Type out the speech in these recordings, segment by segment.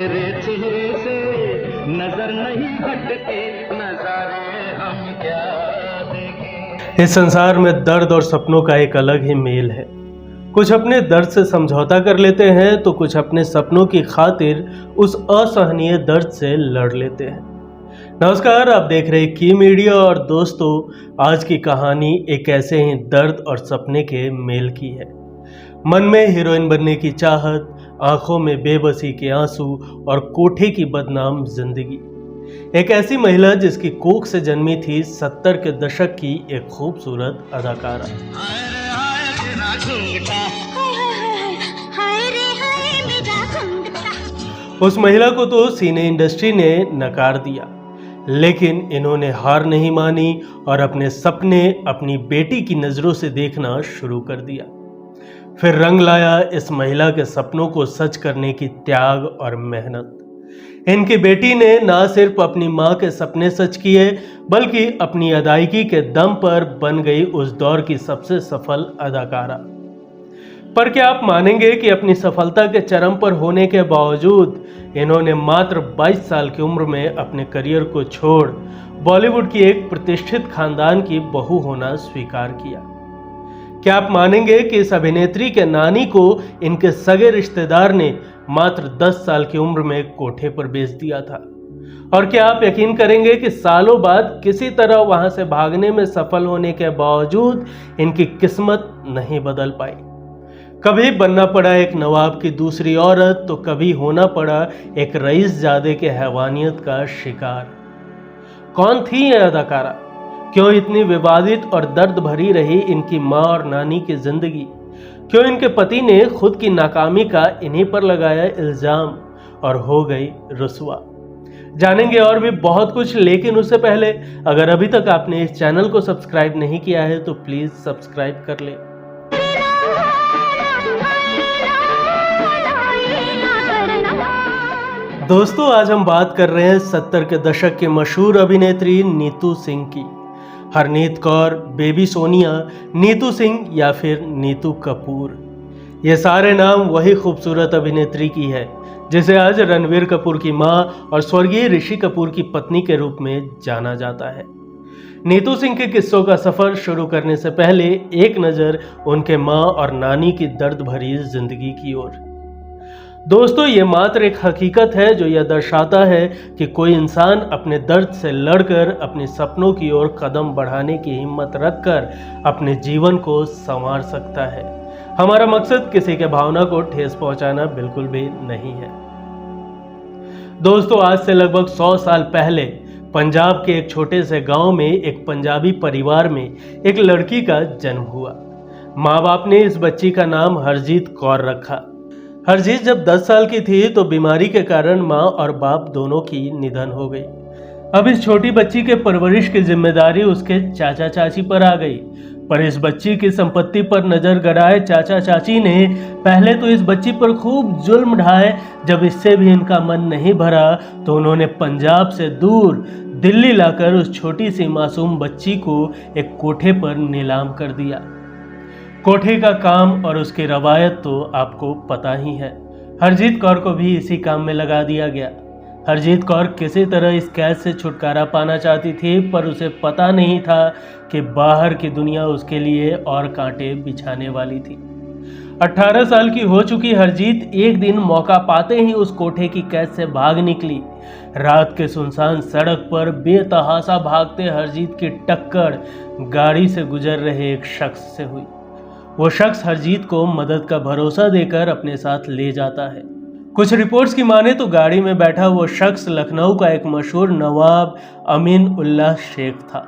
तेरे चेहरे से नजर नहीं हटते, नजारे हम क्या देखें। इस संसार में दर्द और सपनों का एक अलग ही मेल है। कुछ अपने दर्द से समझौता कर लेते हैं तो कुछ अपने सपनों की खातिर उस असहनीय दर्द से लड़ लेते हैं। नमस्कार, आप देख रहे की मीडिया और दोस्तों, आज की कहानी एक ऐसे ही दर्द और सपने के मेल की है। मन में हीरोइन बनने की चाहत, आंखों में बेबसी के आंसू और कोठे की बदनाम जिंदगी। एक ऐसी महिला जिसकी कोख से जन्मी थी 70 के दशक की एक खूबसूरत अदाकारा। उस महिला को तो सिने इंडस्ट्री ने नकार दिया, लेकिन इन्होंने हार नहीं मानी और अपने सपने अपनी बेटी की नजरों से देखना शुरू कर दिया। फिर रंग लाया इस महिला के सपनों को सच करने की त्याग और मेहनत। इनकी बेटी ने ना सिर्फ अपनी मां के सपने सच किए, बल्कि अपनी अदायगी के दम पर बन गई उस दौर की सबसे सफल अदाकारा। पर क्या आप मानेंगे कि अपनी सफलता के चरम पर होने के बावजूद इन्होंने मात्र 22 साल की उम्र में अपने करियर को छोड़ बॉलीवुड की एक प्रतिष्ठित खानदान की बहू होना स्वीकार किया। क्या आप मानेंगे कि इस अभिनेत्री के नानी को इनके सगे रिश्तेदार ने मात्र 10 साल की उम्र में कोठे पर बेच दिया था? और क्या आप यकीन करेंगे कि सालों बाद किसी तरह वहां से भागने में सफल होने के बावजूद इनकी किस्मत नहीं बदल पाई। कभी बनना पड़ा एक नवाब की दूसरी औरत, तो कभी होना पड़ा एक रईसजादे के हैवानियत का शिकार। कौन थी यह अदाकारा? क्यों इतनी विवादित और दर्द भरी रही इनकी मां और नानी की जिंदगी? क्यों इनके पति ने खुद की नाकामी का इन्हीं पर लगाया इल्जाम और हो गई रुसवा? जानेंगे और भी बहुत कुछ, लेकिन उससे पहले अगर अभी तक आपने इस चैनल को सब्सक्राइब नहीं किया है तो प्लीज सब्सक्राइब कर ले। दोस्तों, आज हम बात कर रहे हैं 70 के दशक की मशहूर अभिनेत्री नीतू सिंह की। हरनीत कौर, बेबी सोनिया, नीतू सिंह या फिर नीतू कपूर, ये सारे नाम वही खूबसूरत अभिनेत्री की है जिसे आज रणवीर कपूर की मां और स्वर्गीय ऋषि कपूर की पत्नी के रूप में जाना जाता है। नीतू सिंह के किस्सों का सफर शुरू करने से पहले एक नज़र उनके मां और नानी की दर्द भरी जिंदगी की ओर। दोस्तों, ये मात्र एक हकीकत है जो यह दर्शाता है कि कोई इंसान अपने दर्द से लड़कर अपने सपनों की ओर कदम बढ़ाने की हिम्मत रखकर अपने जीवन को संवार सकता है। हमारा मकसद किसी के भावना को ठेस पहुंचाना बिल्कुल भी नहीं है। दोस्तों, आज से लगभग 100 साल पहले पंजाब के एक छोटे से गांव में एक पंजाबी परिवार में एक लड़की का जन्म हुआ। माँ बाप ने इस बच्ची का नाम हरजीत कौर रखा। हरजीत जब 10 साल की थी तो बीमारी के कारण माँ और बाप दोनों की निधन हो गई। अब इस छोटी बच्ची के परवरिश की जिम्मेदारी उसके चाचा चाची पर आ गई। पर इस बच्ची की संपत्ति पर नजर गड़ाए चाचा चाची ने पहले तो इस बच्ची पर खूब जुल्म ढाए। जब इससे भी इनका मन नहीं भरा तो उन्होंने पंजाब से दूर दिल्ली लाकर उस छोटी सी मासूम बच्ची को एक कोठे पर नीलाम कर दिया। कोठे का काम और उसकी रवायत तो आपको पता ही है। हरजीत कौर को भी इसी काम में लगा दिया गया। हरजीत कौर किसी तरह इस कैद से छुटकारा पाना चाहती थी, पर उसे पता नहीं था कि बाहर की दुनिया उसके लिए और कांटे बिछाने वाली थी। 18 साल की हो चुकी हरजीत एक दिन मौका पाते ही उस कोठे की कैद से भाग निकली। रात के सुनसान सड़क पर बेतहाशा भागते हरजीत की टक्कर गाड़ी से गुजर रहे एक शख्स से हुई। वो शख्स हरजीत को मदद का भरोसा देकर अपने साथ ले जाता है। कुछ रिपोर्ट्स की माने तो गाड़ी में बैठा वो शख्स लखनऊ का एक मशहूर नवाब अमीन उल्लाह शेख था।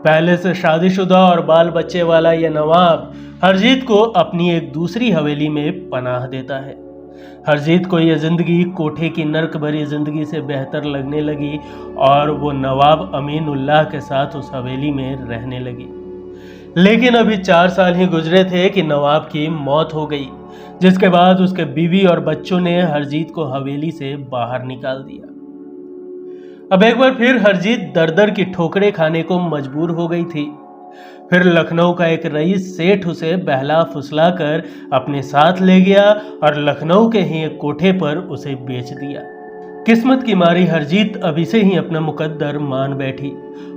पहले से शादीशुदा और बाल बच्चे वाला यह नवाब हरजीत को अपनी एक दूसरी हवेली में पनाह देता है। हरजीत को यह जिंदगी कोठे की नर्क भरी जिंदगी से बेहतर लगने लगी और वो नवाब अमीन उल्लाह के साथ उस हवेली में रहने लगी। लेकिन अभी 4 साल ही गुजरे थे कि नवाब की मौत हो गई, जिसके बाद उसके बीवी और बच्चों ने हरजीत को हवेली से बाहर निकाल दिया। अब एक बार फिर हरजीत दर दर की ठोकरें खाने को मजबूर हो गई थी। फिर लखनऊ का एक रईस सेठ उसे बहला फुसला कर अपने साथ ले गया और लखनऊ के ही एक कोठे पर उसे बेच दिया। किस्मत की मारी हरजीत अभी से ही अपना मुकद्दर मान बैठी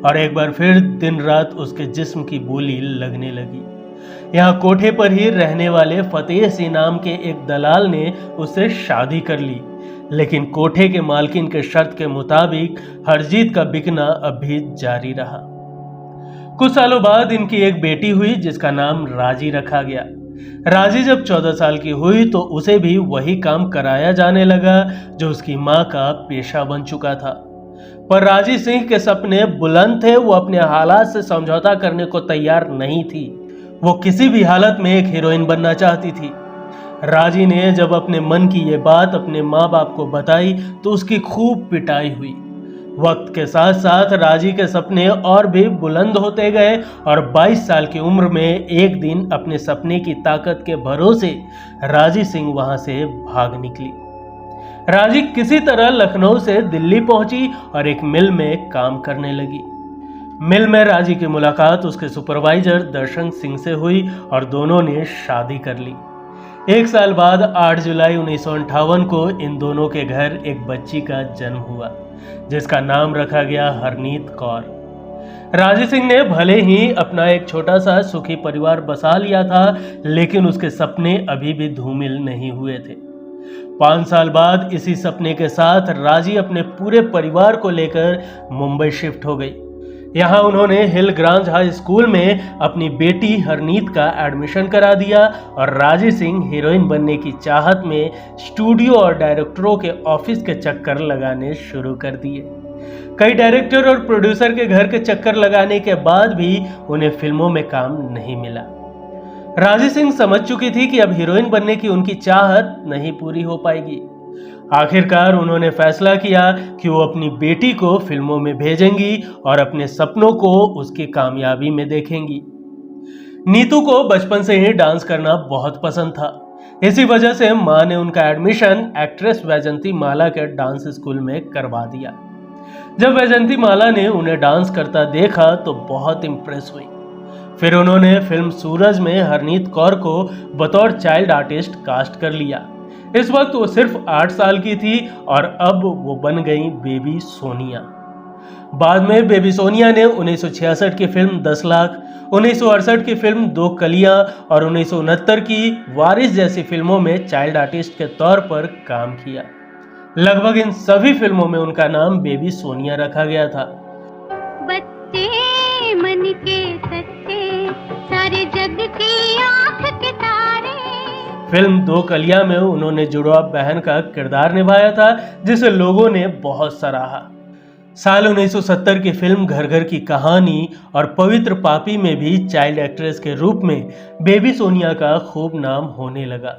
और एक बार फिर दिन रात उसके जिस्म की बोली लगने लगी। यहाँ कोठे पर ही रहने वाले फतेह सिंह नाम के एक दलाल ने उससे शादी कर ली, लेकिन कोठे के मालकिन के शर्त के मुताबिक हरजीत का बिकना अब भी जारी रहा। कुछ सालों बाद इनकी एक बेटी हुई जिसका नाम राजी रखा गया। राजी जब 14 साल की हुई तो उसे भी वही काम कराया जाने लगा जो उसकी माँ का पेशा बन चुका था। पर राजी सिंह के सपने बुलंद थे, वो अपने हालात से समझौता करने को तैयार नहीं थी। वो किसी भी हालत में एक हीरोइन बनना चाहती थी। राजी ने जब अपने मन की ये बात अपने माँ बाप को बताई तो उसकी खूब पिटाई हुई। वक्त के साथ साथ राजी के सपने और भी बुलंद होते गए और 22 साल की उम्र में एक दिन अपने सपने की ताकत के भरोसे राजी सिंह वहां से भाग निकली। राजी किसी तरह लखनऊ से दिल्ली पहुंची और एक मिल में काम करने लगी। मिल में राजी की मुलाकात उसके सुपरवाइजर दर्शन सिंह से हुई और दोनों ने शादी कर ली। एक साल बाद 8 जुलाई 1958 को इन दोनों के घर एक बच्ची का जन्म हुआ जिसका नाम रखा गया हरनीत कौर। राजी सिंह ने भले ही अपना एक छोटा सा सुखी परिवार बसा लिया था, लेकिन उसके सपने अभी भी धूमिल नहीं हुए थे। 5 साल बाद इसी सपने के साथ राजी अपने पूरे परिवार को लेकर मुंबई शिफ्ट हो गई। यहाँ उन्होंने हिल ग्रांज हाई स्कूल में अपनी बेटी हरनीत का एडमिशन करा दिया और राजी सिंह हीरोइन बनने की चाहत में स्टूडियो और डायरेक्टरों के ऑफिस के चक्कर लगाने शुरू कर दिए। कई डायरेक्टर और प्रोड्यूसर के घर के चक्कर लगाने के बाद भी उन्हें फिल्मों में काम नहीं मिला। राजी सिंह समझ चुकी थी कि अब हीरोइन बनने की उनकी चाहत नहीं पूरी हो पाएगी। आखिरकार उन्होंने फैसला किया कि वो अपनी बेटी को फिल्मों में भेजेंगी और अपने सपनों को उसकी कामयाबी में देखेंगी। नीतू को बचपन से ही डांस करना बहुत पसंद था। इसी वजह से माँ ने उनका एडमिशन एक्ट्रेस वैजंती माला के डांस स्कूल में करवा दिया। जब वैजंती माला ने उन्हें डांस करता देखा तो बहुत इम्प्रेस हुई। फिर उन्होंने फिल्म सूरज में हरनीत कौर को बतौर चाइल्ड आर्टिस्ट कास्ट कर लिया। इस वक्त वो सिर्फ 8 साल की थी और अब वो बन गई बेबी सोनिया। बाद में बेबी सोनिया ने 1966 की फिल्म 10 लाख, 1968 की फिल्म 2 कलियां और 1969 की वारिस जैसी फिल्मों में चाइल्ड आर्टिस्ट के तौर पर काम किया। लगभग इन सभी फिल्मों में उनका नाम बेबी सोनिया रखा गया था। बच्चे मन के सच्चे, सारे जग की आंख के तारे। फिल्म 2 कलियां में उन्होंने जुड़वा बहन का किरदार निभाया था जिसे लोगों ने बहुत सराहा। साल 1970 की फिल्म घर घर की कहानी और पवित्र पापी में भी चाइल्ड एक्ट्रेस के रूप में बेबी सोनिया का खूब नाम होने लगा।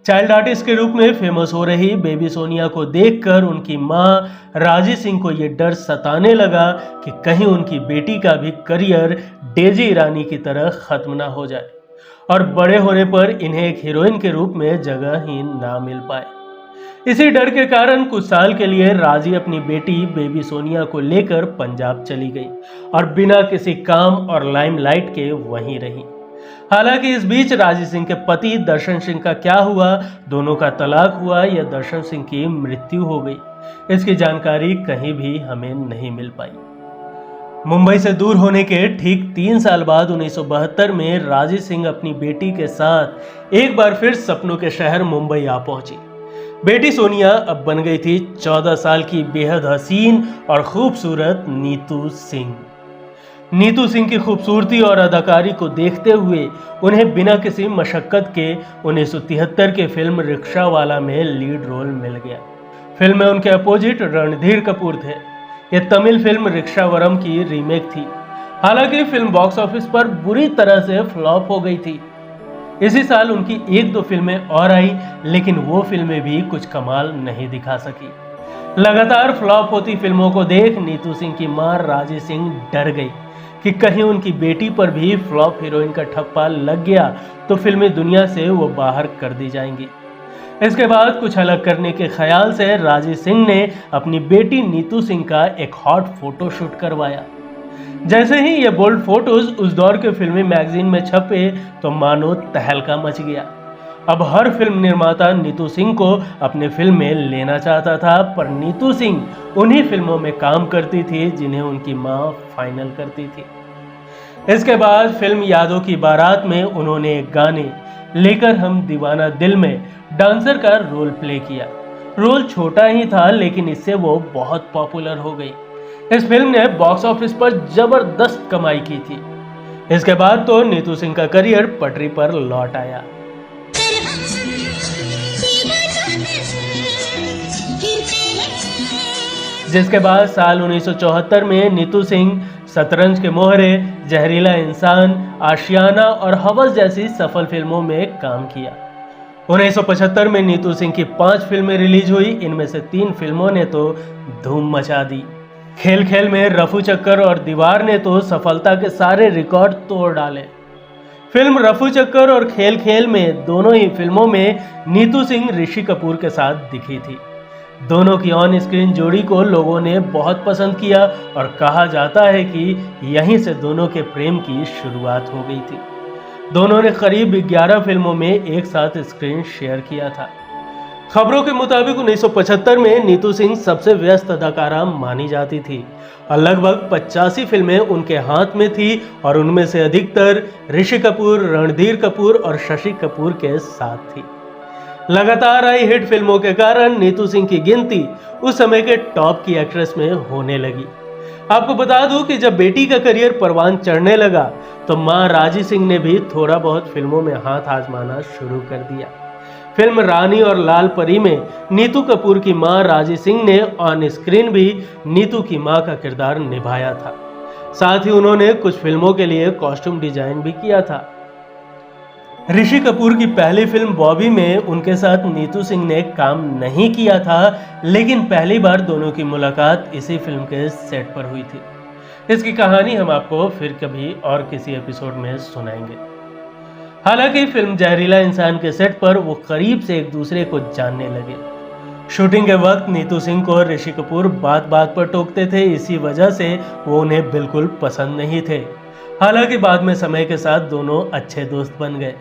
चाइल्ड आर्टिस्ट के रूप में फेमस हो रही बेबी सोनिया को देखकर उनकी मां राजी सिंह को यह डर सताने लगा कि कहीं उनकी बेटी का भी करियर डेजी ईरानी की तरह खत्म ना हो जाए और बड़े होने पर इन्हें एक हीरोइन के रूप में जगह ही ना मिल पाए। इसी डर के कारण कुछ साल के लिए राजी अपनी बेटी बेबी सोनिया को लेकर पंजाब चली गई और बिना किसी काम और लाइमलाइट के वहीं रही। हालांकि इस बीच राजी सिंह के पति दर्शन सिंह का क्या हुआ, दोनों का तलाक हुआ या दर्शन सिंह की मृत्यु हो गई, इसकी जानकारी कहीं भी हमें नहीं मिल पाई। मुंबई से दूर होने के ठीक 3 साल बाद 1972 में राजी सिंह अपनी बेटी के साथ एक बार फिर सपनों के शहर मुंबई आ पहुंची। बेटी सोनिया अब बन गई थी 14 साल की बेहद हसीन और खूबसूरत नीतू सिंह। नीतू सिंह की खूबसूरती और अदाकारी को देखते हुए उन्हें बिना किसी मशक्कत के 1973 के फिल्म रिक्शा वाला में लीड रोल मिल गया। फिल्म में उनके अपोजिट रणधीर कपूर थे। यह तमिल फिल्म रिक्शावरम की रीमेक थी। हालांकि फिल्म बॉक्स ऑफिस पर बुरी तरह से फ्लॉप हो गई थी। इसी साल उनकी 1-2 फिल्में और आई, लेकिन वो फिल्में भी कुछ कमाल नहीं दिखा सकी। लगातार फ्लॉप होती फिल्मों को देख नीतू सिंह की मां राजी सिंह डर गई कि कहीं उनकी बेटी पर भी फ्लॉप हीरोइन का ठप्पा लग गया तो फिल्मी दुनिया से वो बाहर कर दी जाएंगी। इसके बाद कुछ अलग करने के ख्याल से राजी सिंह ने अपनी बेटी नीतू सिंह का एक हॉट फोटो शूट करवाया। जैसे ही ये बोल्ड फोटोज उस दौर के फिल्मी मैगजीन में छपे तो मानो तहलका मच गया। अब हर फिल्म निर्माता नीतू सिंह को अपने फिल्म में लेना चाहता था, पर नीतू सिंह उन्हीं फिल्मों में काम करती थी जिन्हें उनकी मां फाइनल करती थी। इसके बाद फिल्म यादों की बारात में उन्होंने एक गाने लेकर हम दीवाना दिल में डांसर का रोल प्ले किया। रोल छोटा ही था, लेकिन इससे वो बहुत पॉपुलर हो गई। इस फिल्म ने बॉक्स ऑफिस पर जबरदस्त कमाई की थी। इसके बाद तो नीतू सिंह का करियर पटरी पर लौट आया। जिसके बाद साल 1974 में नीतू सिंह शतरंज के मोहरे, जहरीला इंसान, आशियाना और हवस जैसी सफल फिल्मों में काम किया। 1975 में नीतू सिंह की 5 फिल्में रिलीज हुई। इनमें से 3 फिल्मों ने तो धूम मचा दी। खेल खेल में, रफू चक्कर और दीवार ने तो सफलता के सारे रिकॉर्ड तोड़ डाले। फिल्म रफू चक्कर और खेल खेल में, दोनों ही फिल्मों में नीतू सिंह ऋषि कपूर के साथ दिखी थी। दोनों की ऑन स्क्रीन जोड़ी को लोगों ने बहुत पसंद किया और कहा जाता है कि यहीं से दोनों के प्रेम की शुरुआत हो गई थी। दोनों ने करीब 11 फिल्मों में एक साथ स्क्रीन शेयर किया था। खबरों के मुताबिक 1975 में नीतू सिंह सबसे व्यस्त अदाकारा मानी जाती थी और लगभग 85 फिल्में उनके हाथ में थी और उनमें से अधिकतर ऋषि कपूर, रणधीर कपूर और शशि कपूर के साथ थी। लगातार आई हिट फिल्मों के कारण नीतू सिंह की गिनती उस समय के टॉप की एक्ट्रेस में होने लगी। आपको बता दूं कि जब बेटी का करियर परवान चढ़ने लगा तो मां राजी सिंह ने भी थोड़ा बहुत फिल्मों में हाथ आजमाना शुरू कर दिया। फिल्म रानी और लाल परी में नीतू कपूर की मां राजी सिंह ने ऑन स्क्रीन भी नीतू की मां का किरदार निभाया था। साथ ही उन्होंने कुछ फिल्मों के लिए कॉस्ट्यूम डिजाइन भी किया था। ऋषि कपूर की पहली फिल्म बॉबी में उनके साथ नीतू सिंह ने काम नहीं किया था, लेकिन पहली बार दोनों की मुलाकात इसी फिल्म के सेट पर हुई थी। इसकी कहानी हम आपको फिर कभी और किसी एपिसोड में सुनाएंगे। हालांकि फिल्म जहरीला इंसान के सेट पर वो करीब से एक दूसरे को जानने लगे। शूटिंग के वक्त नीतू सिंह को ऋषि कपूर बात बात पर टोकते थे, इसी वजह से वो उन्हें बिल्कुल पसंद नहीं थे। हालांकि बाद में समय के साथ दोनों अच्छे दोस्त बन गए।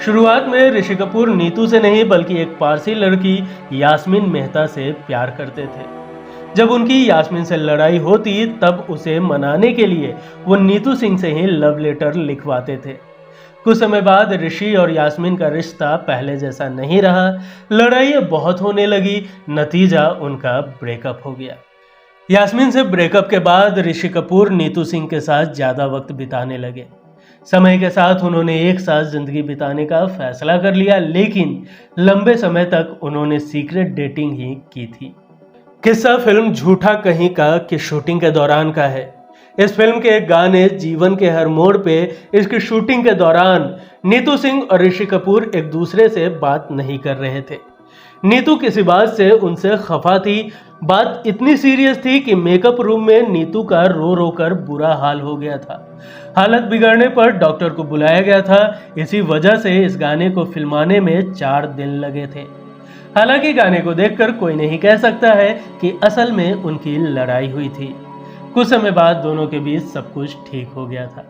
शुरुआत में ऋषि कपूर नीतू से नहीं बल्कि एक पारसी लड़की यास्मीन मेहता से प्यार करते थे। जब उनकी यास्मीन से लड़ाई होती तब उसे मनाने के लिए वो नीतू सिंह से ही लव लेटर लिखवाते थे। कुछ समय बाद ऋषि और यास्मीन का रिश्ता पहले जैसा नहीं रहा। लड़ाइयाँ बहुत होने लगी, नतीजा उनका ब्रेकअप हो गया। यास्मीन से ब्रेकअप के बाद ऋषि कपूर नीतू सिंह के साथ ज़्यादा वक्त बिताने लगे। समय के साथ उन्होंने एक साथ जिंदगी बिताने का फैसला कर लिया, लेकिन लंबे समय तक उन्होंने सीक्रेट डेटिंग ही की थी। किस्सा फिल्म झूठा कहीं का की शूटिंग के दौरान का है। इस फिल्म के गाने जीवन के हर मोड़ पे इसकी शूटिंग के दौरान नीतू सिंह और ऋषि कपूर एक दूसरे से बात नहीं कर रहे थे। नीतू किसी बात से उनसे खफा थी। बात इतनी सीरियस थी कि मेकअप रूम में नीतू का रो रो कर बुरा हाल हो गया था। हालत बिगड़ने पर डॉक्टर को बुलाया गया था। इसी वजह से इस गाने को फिल्माने में 4 दिन लगे थे। हालांकि गाने को देखकर कोई नहीं कह सकता है कि असल में उनकी लड़ाई हुई थी। कुछ समय बाद दोनों के बीच सब कुछ ठीक हो गया था।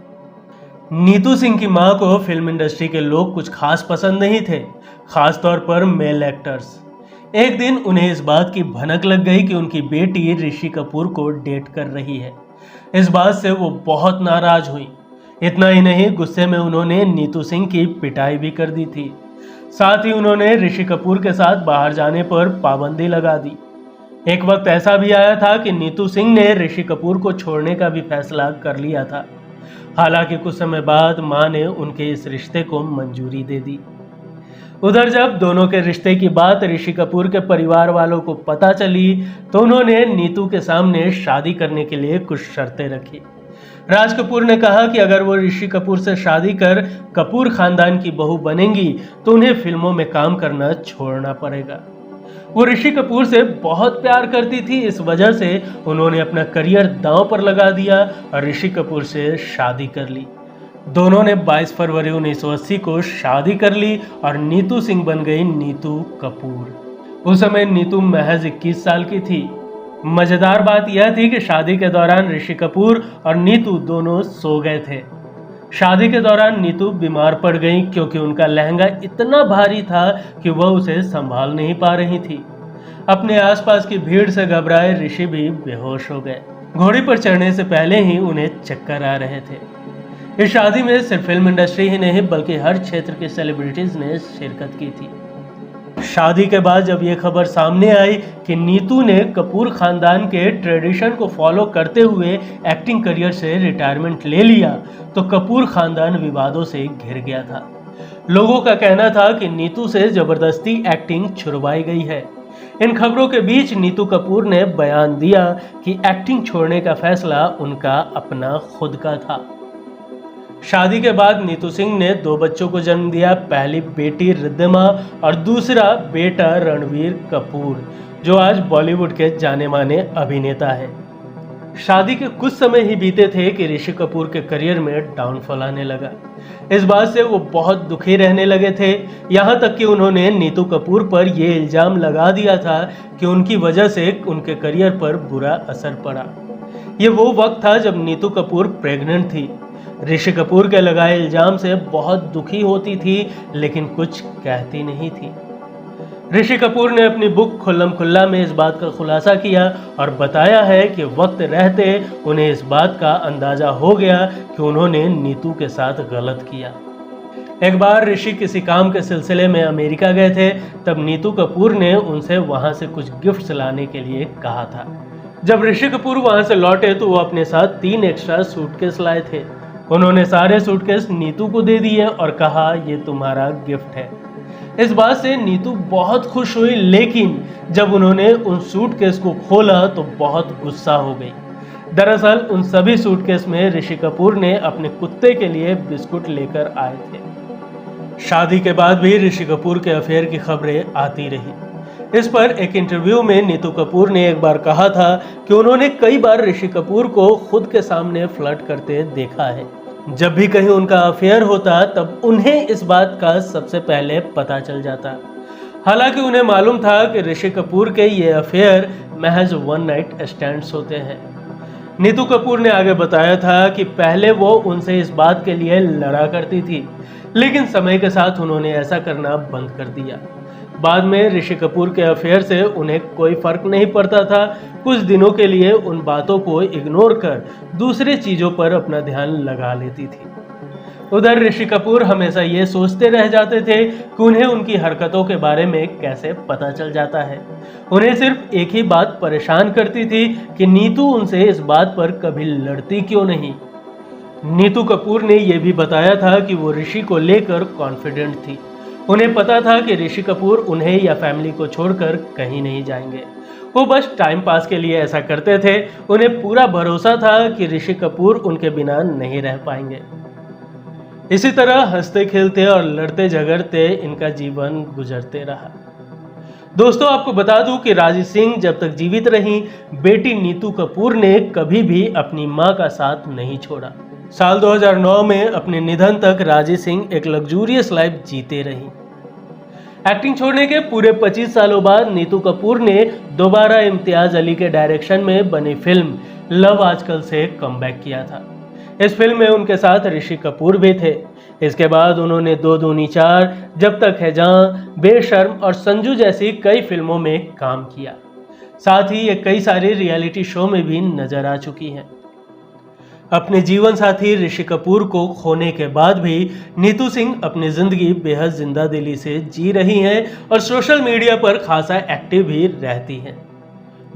नीतू सिंह की मां को फिल्म इंडस्ट्री के लोग कुछ खास पसंद नहीं थे, खास तौर पर मेल एक्टर्स। एक दिन उन्हें इस बात की भनक लग गई कि उनकी बेटी ऋषि कपूर को डेट कर रही है। इस बात से वो बहुत नाराज हुई। इतना ही नहीं, गुस्से में उन्होंने नीतू सिंह की पिटाई भी कर दी थी। साथ ही उन्होंने ऋषि कपूर के साथ बाहर जाने पर पाबंदी लगा दी। एक वक्त ऐसा भी आया था कि नीतू सिंह ने ऋषि कपूर को छोड़ने का भी फैसला कर लिया था। हालांकि कुछ समय बाद मां ने उनके इस रिश्ते को मंजूरी दे दी। उधर जब दोनों के रिश्ते की बात ऋषि कपूर के परिवार वालों को पता चली तो उन्होंने नीतू के सामने शादी करने के लिए कुछ शर्तें रखी। राज कपूर ने कहा कि अगर वो ऋषि कपूर से शादी कर कपूर खानदान की बहू बनेंगी तो उन्हें फिल्मों में काम करना छोड़ना पड़ेगा। वो ऋषि कपूर से बहुत प्यार करती थी, इस वजह से उन्होंने अपना करियर दांव पर लगा दिया और ऋषि कपूर से शादी कर ली। दोनों ने 22 फरवरी 1980 को शादी कर ली और नीतू सिंह बन गई नीतू कपूर। उस समय नीतू महज 21 साल की थी। मजेदार बात यह थी कि शादी के दौरान ऋषि कपूर और नीतू दोनों सो गए थे। शादी के दौरान नीतू बीमार पड़ गई क्योंकि उनका लहंगा इतना भारी था कि वह उसे संभाल नहीं पा रही थी। अपने आसपास की भीड़ से घबराए ऋषि भी बेहोश हो गए। घोड़ी पर चढ़ने से पहले ही उन्हें चक्कर आ रहे थे। इस शादी में सिर्फ फिल्म इंडस्ट्री ही नहीं बल्कि हर क्षेत्र के सेलिब्रिटीज ने शिरकत की थी। शादी के बाद जब ये खबर सामने आई कि नीतू ने कपूर खानदान के ट्रेडिशन को फॉलो करते हुए एक्टिंग करियर से रिटायरमेंट ले लिया तो कपूर खानदान विवादों से घिर गया था। लोगों का कहना था कि नीतू से जबरदस्ती एक्टिंग छुड़वाई गई है। इन खबरों के बीच नीतू कपूर ने बयान दिया कि एक्टिंग छोड़ने का फैसला उनका अपना खुद का था। शादी के बाद नीतू सिंह ने 2 बच्चों को जन्म दिया, पहली बेटी रिद्धिमा और दूसरा बेटा रणवीर कपूर, जो आज बॉलीवुड के जाने माने अभिनेता है। शादी के कुछ समय ही बीते थे कि ऋषि कपूर के करियर में डाउनफॉल आने लगा। इस बात से वो बहुत दुखी रहने लगे थे, यहाँ तक कि उन्होंने नीतू कपूर पर यह इल्जाम लगा दिया था कि उनकी वजह से उनके करियर पर बुरा असर पड़ा। ये वो वक्त था जब नीतू कपूर प्रेग्नेंट थी। ऋषि कपूर के लगाए इल्जाम से बहुत दुखी होती थी लेकिन कुछ कहती नहीं थी। ऋषि कपूर ने अपनी बुक खुल्लम खुल्ला में इस बात का खुलासा किया और बताया है कि वक्त रहते उन्हें इस बात का अंदाजा हो गया कि उन्होंने नीतू के साथ गलत किया। एक बार ऋषि किसी काम के सिलसिले में अमेरिका गए थे, तब नीतू कपूर ने उनसे वहां से कुछ गिफ्ट्स लाने के लिए कहा था। जब ऋषि कपूर वहां से लौटे तो वो अपने साथ 3 एक्स्ट्रा सूटकेस लाए थे। उन्होंने सारे सूटकेस नीतू को दे दिए और कहा, ये तुम्हारा गिफ्ट है। इस बात से नीतू बहुत खुश हुई, लेकिन जब उन्होंने उन सूटकेस को खोला तो बहुत गुस्सा हो गई। दरअसल उन सभी सूटकेस में ऋषि कपूर ने अपने कुत्ते के लिए बिस्कुट लेकर आए थे। शादी के बाद भी ऋषि कपूर के अफेयर की खबरें आती रही। इस पर एक इंटरव्यू में नीतू कपूर ने एक बार कहा था कि उन्होंने कई बार ऋषि कपूर को खुद के सामने फ्लर्ट करते देखा है। जब भी कहीं उनका अफेयर होता तब उन्हें इस बात का सबसे पहले पता चल जाता। हालांकि उन्हें मालूम था कि ऋषि कपूर के ये अफेयर महज 1 नाइट स्टैंड्स होते हैं। नीतू कपूर ने आगे बताया था कि पहले वो उनसे इस बात के लिए लड़ा करती थी, लेकिन समय के साथ उन्होंने ऐसा करना बंद कर दिया। बाद में ऋषि कपूर के अफेयर से उन्हें कोई फर्क नहीं पड़ता था। कुछ दिनों के लिए उन बातों को इग्नोर कर दूसरी चीजों पर अपना ध्यान लगा लेती थी। उधर ऋषि कपूर हमेशा ये सोचते रह जाते थे कि उन्हें उनकी हरकतों के बारे में कैसे पता चल जाता है। उन्हें सिर्फ एक ही बात परेशान करती थी कि नीतू उनसे इस बात पर कभी लड़ती क्यों नहीं। नीतू कपूर ने यह भी बताया था कि वो ऋषि को लेकर कॉन्फिडेंट थी। उन्हें पता था कि ऋषि कपूर उन्हें या फैमिली को छोड़कर कहीं नहीं जाएंगे। वो बस टाइम पास के लिए ऐसा करते थे। उन्हें पूरा भरोसा था कि ऋषि कपूर उनके बिना नहीं रह पाएंगे। इसी तरह हंसते खेलते और लड़ते झगड़ते इनका जीवन गुजरते रहा। दोस्तों, आपको बता दूं कि राजी सिंह जब तक जीवित रहीं, बेटी नीतू कपूर ने कभी भी अपनी मां का साथ नहीं छोड़ा। साल 2009 में अपने निधन तक राजी सिंह एक लग्जूरियस लाइफ जीते रहीं। एक्टिंग छोड़ने के पूरे 25 सालों बाद नीतू कपूर ने दोबारा इम्तियाज अली के डायरेक्शन में बनी फिल्म लव आजकल से कमबैक किया था। इस फिल्म में उनके साथ ऋषि कपूर भी थे। इसके बाद उन्होंने 2 दूनी 4, जब तक है जहां, बेशर्म और संजू जैसी कई फिल्मों में काम किया। साथ ही ये कई सारे रियलिटी शो में भी नजर आ चुकी हैं। अपने जीवन साथी ऋषि कपूर को खोने के बाद भी नीतू सिंह अपनी जिंदगी बेहद जिंदा दिली से जी रही हैं और सोशल मीडिया पर खासा एक्टिव भी रहती हैं।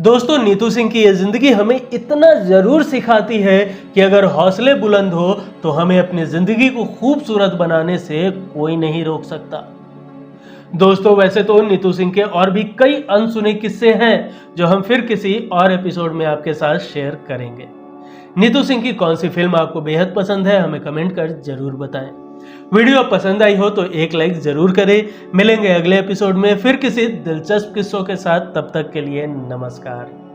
दोस्तों, नीतू सिंह की ये जिंदगी हमें इतना जरूर सिखाती है कि अगर हौसले बुलंद हो तो हमें अपनी जिंदगी को खूबसूरत बनाने से कोई नहीं रोक सकता। दोस्तों, वैसे तो नीतू सिंह के और भी कई अनसुने किस्से हैं जो हम फिर किसी और एपिसोड में आपके साथ शेयर करेंगे। नीतू सिंह की कौन सी फिल्म आपको बेहद पसंद है, हमें कमेंट कर जरूर बताएं। वीडियो पसंद आई हो तो एक लाइक जरूर करें। मिलेंगे अगले एपिसोड में फिर किसी दिलचस्प किस्सों के साथ। तब तक के लिए नमस्कार।